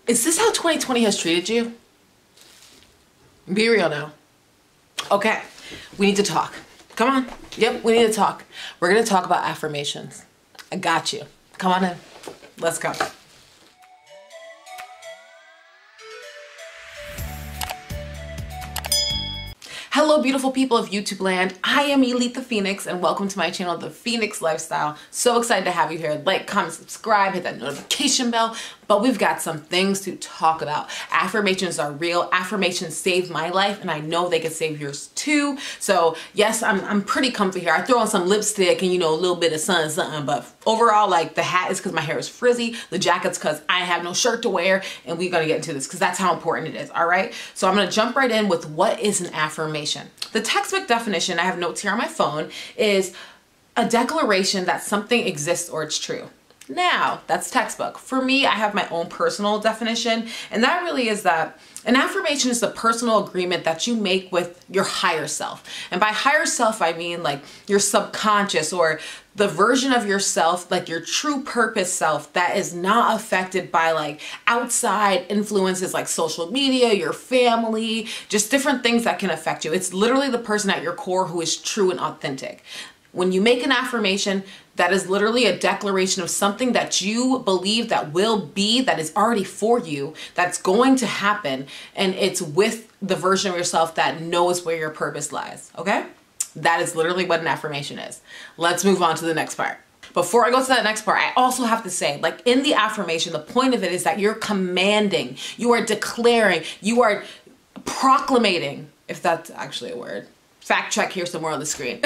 Is this how 2020 has treated you? Be real now. Okay, we need to talk. Come on. Yep, we need to talk. We're gonna talk about affirmations. I got you. Come on in. Let's go. Hello, beautiful people of YouTube land. I am Elite the Phoenix, and welcome to my channel, The Phoenix Lifestyle. So excited to have you here. Like, comment, subscribe, hit that notification bell. But we've got some things to talk about. Affirmations are real. Affirmations saved my life, and I know they could save yours too. So yes, I'm pretty comfy here. I throw on some lipstick and, you know, a little bit of something, but overall, like, the hat is because my hair is frizzy. The jacket's because I have no shirt to wear, and we're gonna get into this because that's how important it is, all right? So I'm gonna jump right in with what is an affirmation. The textbook definition, I have notes here on my phone, is a declaration that something exists or it's true. Now, that's textbook. For me, I have my own personal definition, and that really is that an affirmation is a personal agreement that you make with your higher self. And by higher self, I mean like your subconscious or the version of yourself, like your true purpose self that is not affected by like outside influences like social media, your family, just different things that can affect you. It's literally the person at your core who is true and authentic. When you make an affirmation, that is literally a declaration of something that you believe that will be, that is already for you, that's going to happen, and it's with the version of yourself that knows where your purpose lies, okay? That is literally what an affirmation is. Let's move on to the next part. Before I go to that next part, I also have to say, like in the affirmation, the point of it is that you're commanding, you are declaring, you are proclamating, if that's actually a word. Fact check here somewhere on the screen.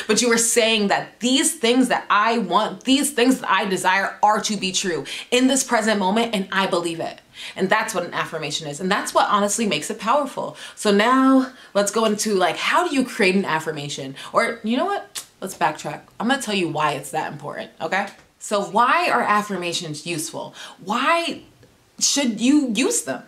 But you are saying that these things that I want, these things that I desire are to be true in this present moment, and I believe it. And that's what an affirmation is. And that's what honestly makes it powerful. So now let's go into like, how do you create an affirmation? Or you know what? Let's backtrack. I'm gonna tell you why it's that important, okay? So why are affirmations useful? Why should you use them?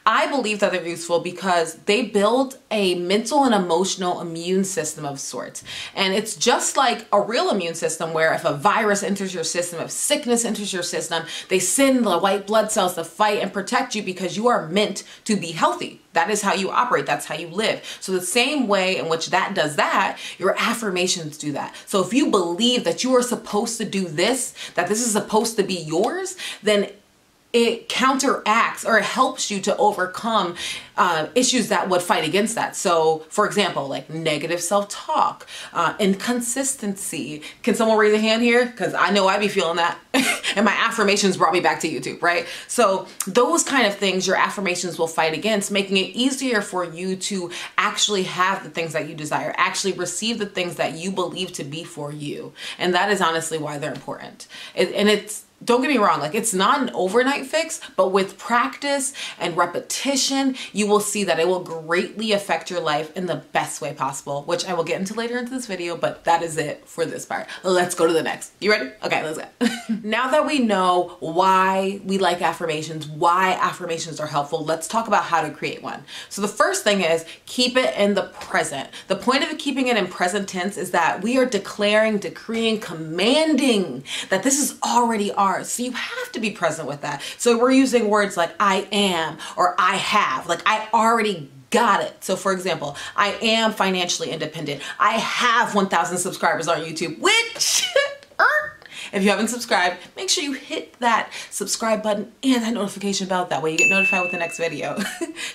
I believe that they're useful because they build a mental and emotional immune system of sorts. And it's just like a real immune system where if a virus enters your system, if sickness enters your system, they send the white blood cells to fight and protect you because you are meant to be healthy. That is how you operate. That's how you live. So the same way in which that does that, your affirmations do that. So if you believe that you are supposed to do this, that this is supposed to be yours, then it counteracts or it helps you to overcome issues that would fight against that. So for example, like negative self-talk, inconsistency. Can someone raise a hand here? Because I know I be feeling that. And my affirmations brought me back to YouTube, right? So those kind of things your affirmations will fight against, making it easier for you to actually have the things that you desire, actually receive the things that you believe to be for you. And that is honestly why they're important. Don't get me wrong, like it's not an overnight fix, but with practice and repetition, you will see that it will greatly affect your life in the best way possible, which I will get into later into this video, but that is it for this part. Let's go to the next. You ready? Okay, let's go. Now that we know why we like affirmations, why affirmations are helpful, let's talk about how to create one. So the first thing is keep it in the present. The point of keeping it in present tense is that we are declaring, decreeing, commanding that this is already ours. So you have to be present with that. So we're using words like I am or I have, like I already got it. So for example, I am financially independent. I have 1,000 subscribers on YouTube, which if you haven't subscribed, make sure you hit that subscribe button and that notification bell. That way you get notified with the next video.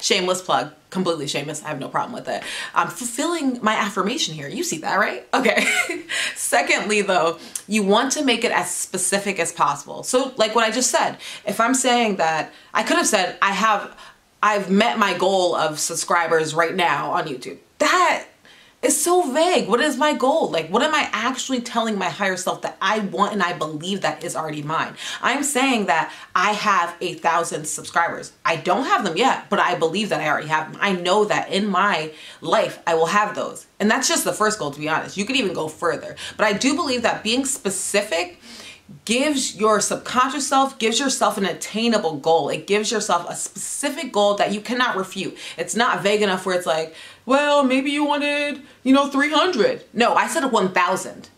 Shameless plug, completely shameless. I have no problem with it. I'm fulfilling my affirmation here. You see that, right? Okay. Secondly, though, you want to make it as specific as possible. So like what I just said, if I'm saying that, I could have said, I've met my goal of subscribers right now on YouTube. That is so vague. What is my goal? Like, what am I actually telling my higher self that I want and I believe that is already mine? I'm saying that I have 1,000 subscribers. I don't have them yet, but I believe that I already have them. I know that in my life, I will have those. And that's just the first goal, to be honest. You could even go further. But I do believe that being specific gives your subconscious self, gives yourself an attainable goal. It gives yourself a specific goal that you cannot refute. It's not vague enough where it's like, well, maybe you wanted, 300. No, I said 1,000,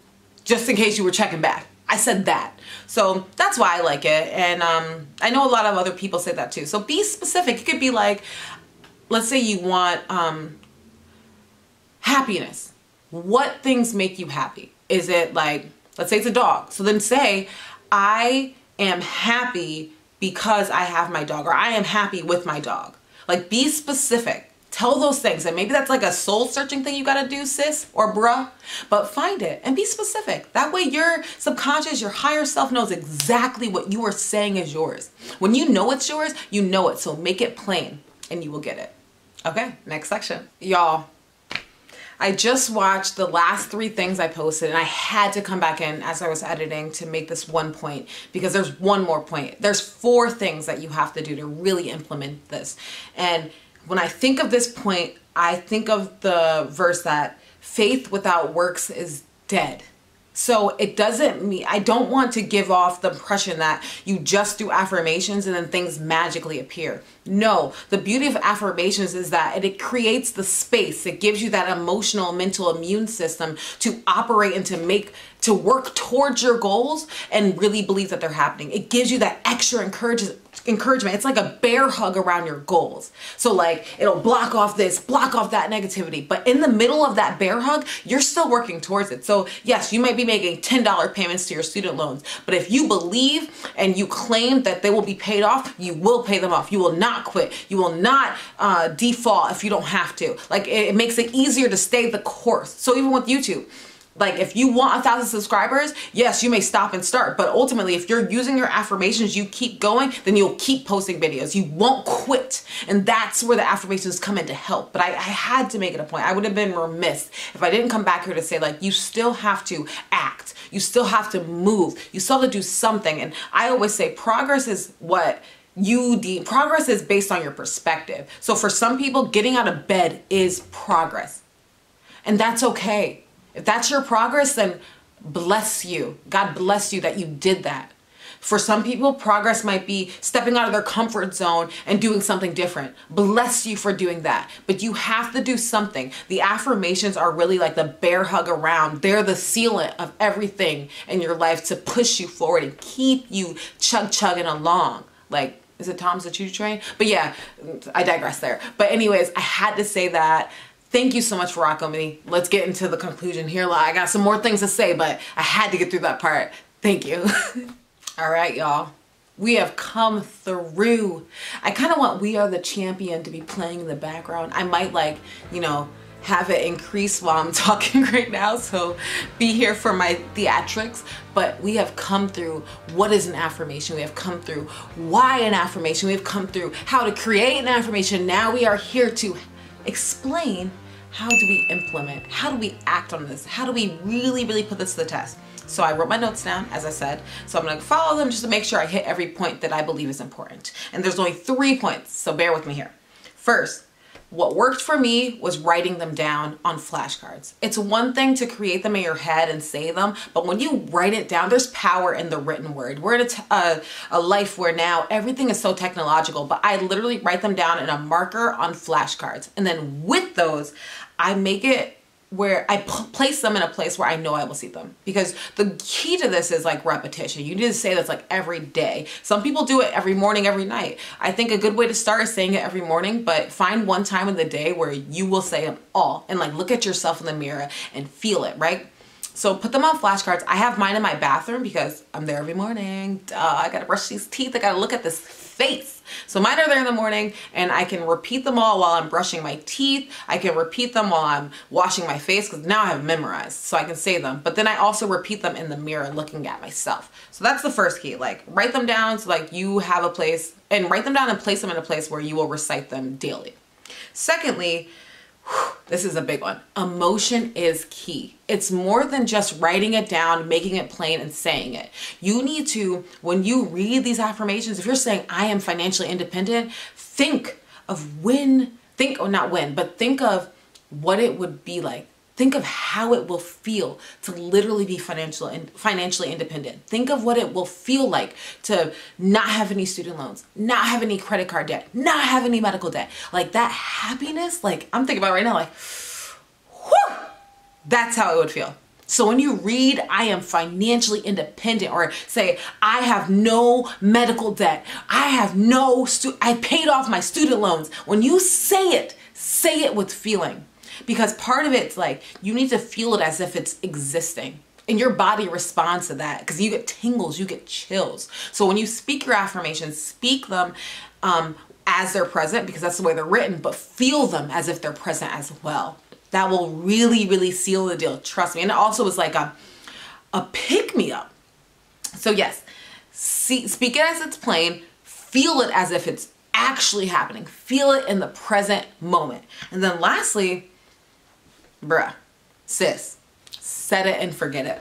just in case you were checking back. I said that. So that's why I like it. And I know a lot of other people say that too. So be specific. It could be like, let's say you want happiness. What things make you happy? Is it like, let's say it's a dog. So then say, I am happy because I have my dog, or I am happy with my dog. Like, be specific. Tell those things. And maybe that's like a soul searching thing you gotta do, sis or bruh, but find it and be specific. That way your subconscious, your higher self knows exactly what you are saying is yours. When you know it's yours, you know it. So make it plain and you will get it. Okay, next section. Y'all, I just watched the last 3 things I posted and I had to come back in as I was editing to make this one point because there's one more point. There's 4 things that you have to do to really implement this. And when I think of this point, I think of the verse that faith without works is dead. So it doesn't mean, I don't want to give off the impression that you just do affirmations and then things magically appear. No, the beauty of affirmations is that it creates the space. It gives you that emotional, mental immune system to operate and to work towards your goals and really believe that they're happening. It gives you that extra encouragement. It's like a bear hug around your goals. So like, it'll block off this, block off that negativity. But in the middle of that bear hug, you're still working towards it. So yes, you might be making $10 payments to your student loans, but if you believe and you claim that they will be paid off, you will pay them off. You will not quit. You will not default if you don't have to. Like, it makes it easier to stay the course. So even with YouTube, like, if you want 1,000 subscribers, yes, you may stop and start. But ultimately, if you're using your affirmations, you keep going, then you'll keep posting videos. You won't quit. And that's where the affirmations come in to help. But I had to make it a point. I would have been remiss if I didn't come back here to say, like, you still have to act. You still have to move. You still have to do something. And I always say progress is what progress is based on your perspective. So for some people, getting out of bed is progress. And that's okay. If that's your progress, then bless you. God bless you that you did that. For some people, progress might be stepping out of their comfort zone and doing something different. Bless you for doing that. But you have to do something. The affirmations are really like the bear hug around. They're the sealant of everything in your life to push you forward and keep you chugging along. Like, is it Tom's the Choo Train? But yeah, I digress there. But anyways, I had to say that. Thank you so much for rocking with me. Let's get into the conclusion here. I got some more things to say, but I had to get through that part. Thank you. All right, y'all. We have come through. I kind of want We Are the Champion to be playing in the background. I might have it increase while I'm talking right now, so be here for my theatrics. But we have come through what is an affirmation. We have come through why an affirmation. We have come through how to create an affirmation. Now we are here to explain, how do we implement? How do we act on this? How do we really, really put this to the test? So I wrote my notes down, as I said. So I'm gonna follow them just to make sure I hit every point that I believe is important. And there's only 3 points, so bear with me here. First, what worked for me was writing them down on flashcards. It's one thing to create them in your head and say them, but when you write it down, there's power in the written word. We're in a life where now everything is so technological, but I literally write them down in a marker on flashcards. And then with those, I make it where I place them in a place where I know I will see them. Because the key to this is like repetition. You need to say this like every day. Some people do it every morning, every night. I think a good way to start is saying it every morning, but find one time in the day where you will say them all and like look at yourself in the mirror and feel it, right? So put them on flashcards. I have mine in my bathroom because I'm there every morning. Duh, I gotta brush these teeth. I gotta look at this face. So mine are there in the morning and I can repeat them all while I'm brushing my teeth. I can repeat them while I'm washing my face because now I have memorized so I can say them. But then I also repeat them in the mirror looking at myself. So that's the first key. Like write them down so like you have a place, and write them down and place them in a place where you will recite them daily. Secondly, this is a big one. Emotion is key. It's more than just writing it down, making it plain and saying it. You need to, when you read these affirmations, if you're saying, I am financially independent, think of think of what it would be like. Think of how it will feel to literally be financially independent. Think of what it will feel like to not have any student loans, not have any credit card debt, not have any medical debt. Like that happiness, like I'm thinking about right now, like, whew, that's how it would feel. So when you read, I am financially independent, or say, I have no medical debt, I paid off my student loans. When you say it with feeling, because part of it's like, you need to feel it as if it's existing. And your body responds to that because you get tingles, you get chills. So when you speak your affirmations, speak them as they're present, because that's the way they're written, but feel them as if they're present as well. That will really, really seal the deal. Trust me. And it also is like a pick-me-up. So yes, speak it as it's plain. Feel it as if it's actually happening. Feel it in the present moment. And then lastly, bruh, sis, set it and forget it.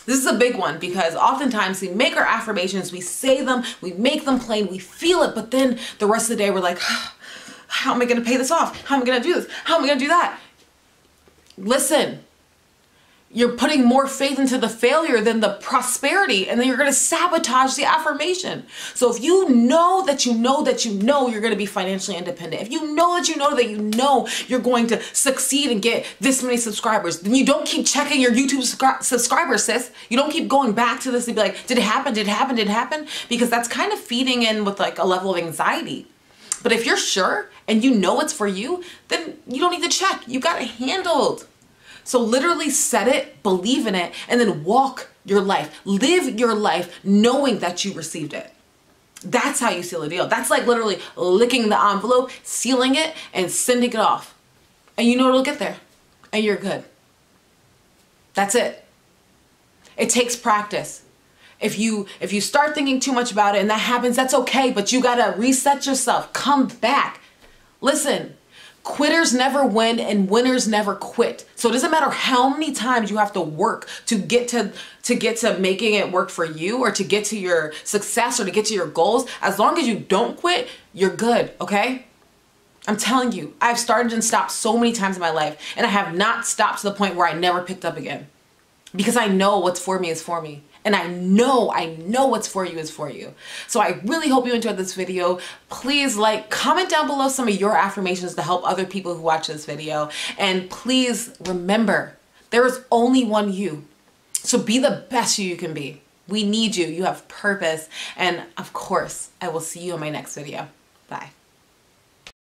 This is a big one because oftentimes we make our affirmations, we say them, we make them plain, we feel it, but then the rest of the day we're like, how am I going to pay this off? How am I going to do this? How am I going to do that? Listen, you're putting more faith into the failure than the prosperity, and then you're going to sabotage the affirmation. So if you know that you know that you know you're going to be financially independent, if you know that you know that you know you're going to succeed and get this many subscribers, then you don't keep checking your YouTube subscribers, sis. You don't keep going back to this and be like, did it happen? Did it happen? Did it happen? Because that's kind of feeding in with like a level of anxiety. But if you're sure and you know it's for you, then you don't need to check. You got it handled. So literally set it, believe in it, and then walk your life. Live your life knowing that you received it. That's how you seal a deal. That's like literally licking the envelope, sealing it, and sending it off. And you know it'll get there. And you're good. That's it. It takes practice. If you start thinking too much about it and that happens, that's okay, but you gotta reset yourself. Come back. Listen, quitters never win and winners never quit. So it doesn't matter how many times you have to work to get to making it work for you, or to get to your success, or to get to your goals. As long as you don't quit, you're good, okay? I'm telling you, I've started and stopped so many times in my life, and I have not stopped to the point where I never picked up again. Because I know what's for me is for me. And I know what's for you is for you. So I really hope you enjoyed this video. Please comment down below some of your affirmations to help other people who watch this video. And please remember, there is only one you. So be the best you can be. We need you. You have purpose. And of course, I will see you in my next video. Bye.